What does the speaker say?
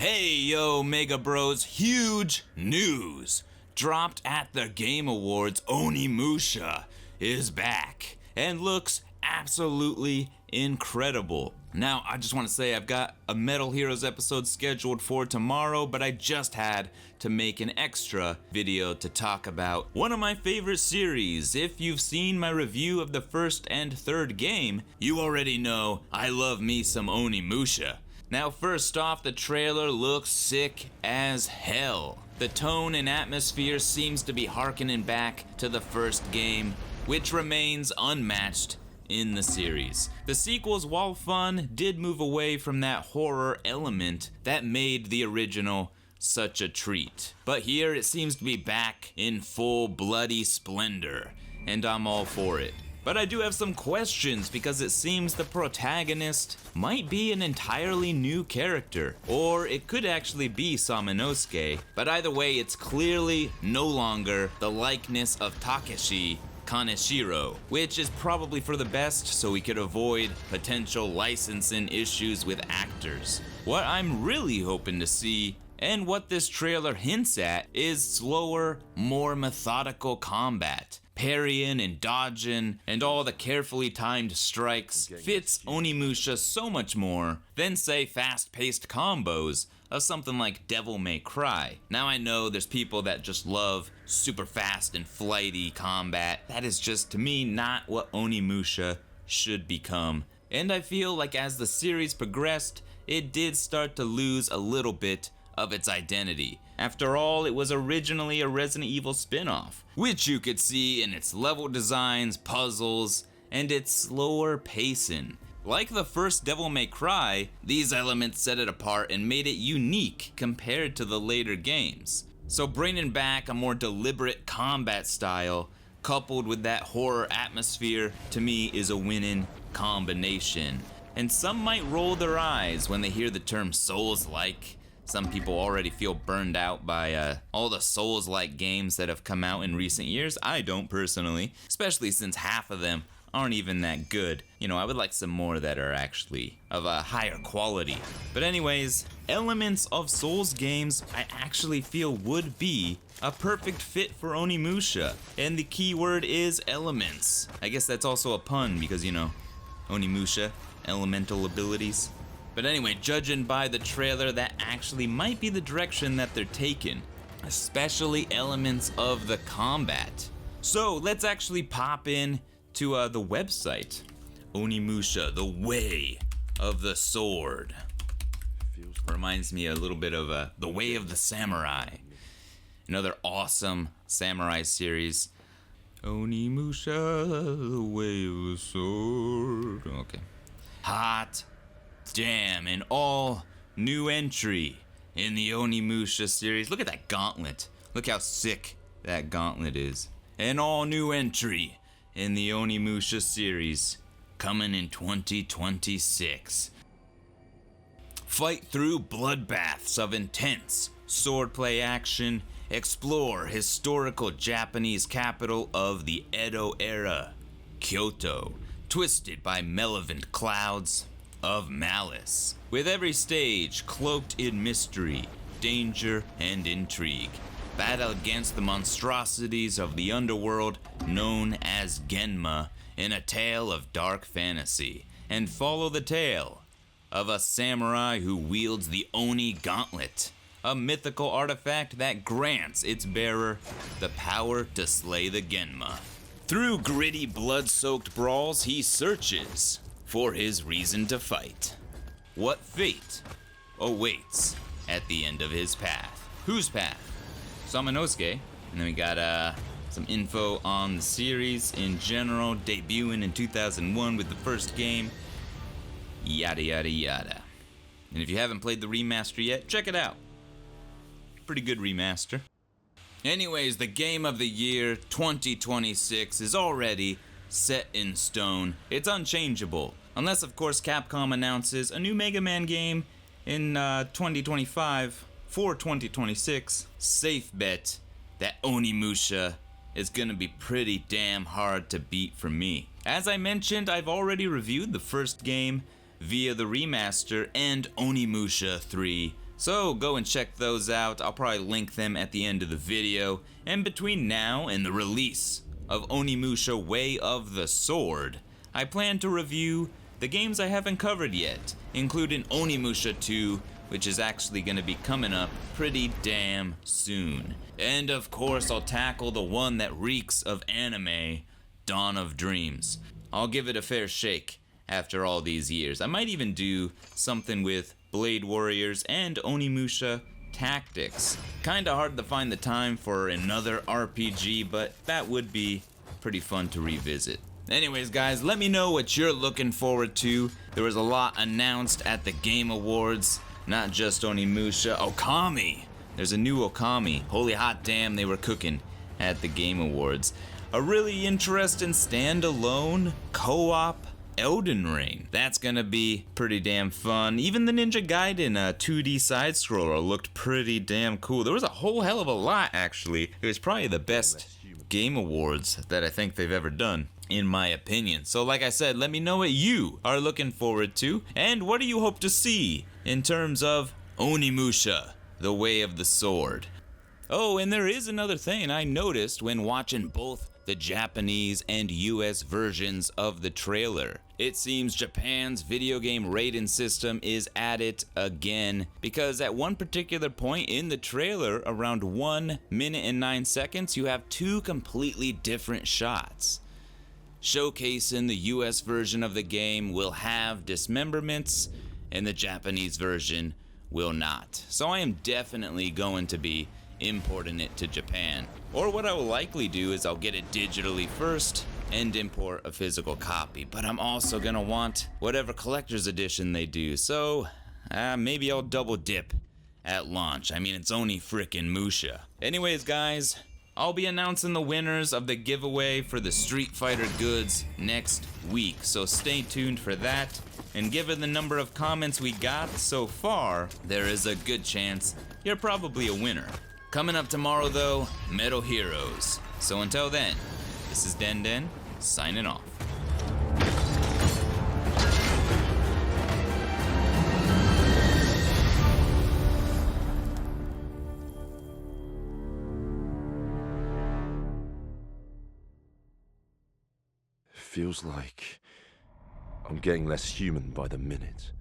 Hey yo, Mega Bros, huge news! Dropped at the Game Awards, ONIMUSHA is back and looks absolutely incredible. Now, I just want to say I've got a Metal Heroes episode scheduled for tomorrow, but I just had to make an extra video to talk about one of my favorite series. If you've seen my review of the first and third game, you already know I love me some ONIMUSHA. Now, first off, the trailer looks sick as hell. The tone and atmosphere seems to be harkening back to the first game, which remains unmatched in the series. The sequels, while fun, did move away from that horror element that made the original such a treat. But here it seems to be back in full bloody splendor, and I'm all for it. But I do have some questions because it seems the protagonist might be an entirely new character, or it could actually be Samanosuke, but either way it's clearly no longer the likeness of Takeshi Kaneshiro, which is probably for the best so we could avoid potential licensing issues with actors. What I'm really hoping to see, and what this trailer hints at, is slower, more methodical combat. Parrying and dodging and all the carefully timed strikes fits ONIMUSHA so much more than, say, fast-paced combos of something like Devil May Cry. Now I know there's people that just love super fast and flighty combat. That is just, to me, not what ONIMUSHA should become. And I feel like as the series progressed, it did start to lose a little bit of its identity. After all, it was originally a Resident Evil spin-off, which you could see in its level designs, puzzles, and its slower pacing. Like the first Devil May Cry, these elements set it apart and made it unique compared to the later games. So bringing back a more deliberate combat style, coupled with that horror atmosphere, to me is a winning combination. And some might roll their eyes when they hear the term Souls-like. Some people already feel burned out by all the Souls-like games that have come out in recent years. I don't personally, especially since half of them aren't even that good. You know, I would like some more that are actually of a higher quality. But anyways, elements of Souls games I actually feel would be a perfect fit for ONIMUSHA. And the key word is elements. I guess that's also a pun because, you know, ONIMUSHA, elemental abilities. But anyway, judging by the trailer, that actually might be the direction that they're taking, especially elements of the combat. So let's actually pop in to the website. ONIMUSHA, the Way of the Sword. Reminds me a little bit of The Way of the Samurai. Another awesome samurai series. ONIMUSHA, the Way of the Sword. Okay. Hot damn, an all new entry in the ONIMUSHA series. Look at that gauntlet. Look how sick that gauntlet is. An all new entry in the ONIMUSHA series coming in 2026. Fight through bloodbaths of intense swordplay action. Explore historical Japanese capital of the Edo era, Kyoto, twisted by malevolent clouds of malice, with every stage cloaked in mystery, danger, and intrigue. Battle against the monstrosities of the underworld known as Genma in a tale of dark fantasy, and follow the tale of a samurai who wields the Oni Gauntlet, a mythical artifact that grants its bearer the power to slay the Genma. Through gritty, blood-soaked brawls, he searches for his reason to fight. What fate awaits at the end of his path? Whose path? Samanosuke. And then we got some info on the series in general, debuting in 2001 with the first game. Yada yada yada. And if you haven't played the remaster yet, check it out. Pretty good remaster. Anyways, the game of the year 2026 is already set in stone. It's unchangeable. Unless, of course, Capcom announces a new Mega Man game in 2025 for 2026. Safe bet that ONIMUSHA is gonna be pretty damn hard to beat for me. As I mentioned, I've already reviewed the first game via the remaster and ONIMUSHA 3 So go and check those out. I'll probably link them at the end of the video. And between now and the release of ONIMUSHA Way of the Sword, I plan to review the games I haven't covered yet, including ONIMUSHA 2, which is actually going to be coming up pretty damn soon. And of course, I'll tackle the one that reeks of anime, Dawn of Dreams. I'll give it a fair shake after all these years. I might even do something with Blade Warriors and ONIMUSHA Tactics. Kinda hard to find the time for another RPG, but that would be pretty fun to revisit. Anyways guys, let me know what you're looking forward to. There was a lot announced at the Game Awards, not just ONIMUSHA. Okami! There's a new Okami. Holy hot damn, they were cooking at the Game Awards. A really interesting standalone co-op Elden Ring. That's gonna be pretty damn fun. Even the Ninja Gaiden 2D side-scroller looked pretty damn cool. There was a whole hell of a lot, actually. It was probably the best Game Awards that I think they've ever done, in my opinion. So like I said, let me know what you are looking forward to, and what do you hope to see in terms of ONIMUSHA, The Way of the Sword. Oh, and there is another thing I noticed when watching both the Japanese and US versions of the trailer. It seems Japan's video game rating system is at it again, because at one particular point in the trailer, around 1 minute and 9 seconds, you have two completely different shots. Showcasing the US version of the game will have dismemberments, and the Japanese version will not. So I am definitely going to be importing it to Japan. Or what I will likely do is I'll get it digitally first and import a physical copy. But I'm also gonna want whatever collector's edition they do, so maybe I'll double dip at launch. I mean, it's only frickin' Musha. Anyways guys, I'll be announcing the winners of the giveaway for the Street Fighter goods next week, so stay tuned for that. And given the number of comments we got so far, there is a good chance you're probably a winner. Coming up tomorrow though, Metal Heroes. So until then, this is Den, signing off. Feels like I'm getting less human by the minute.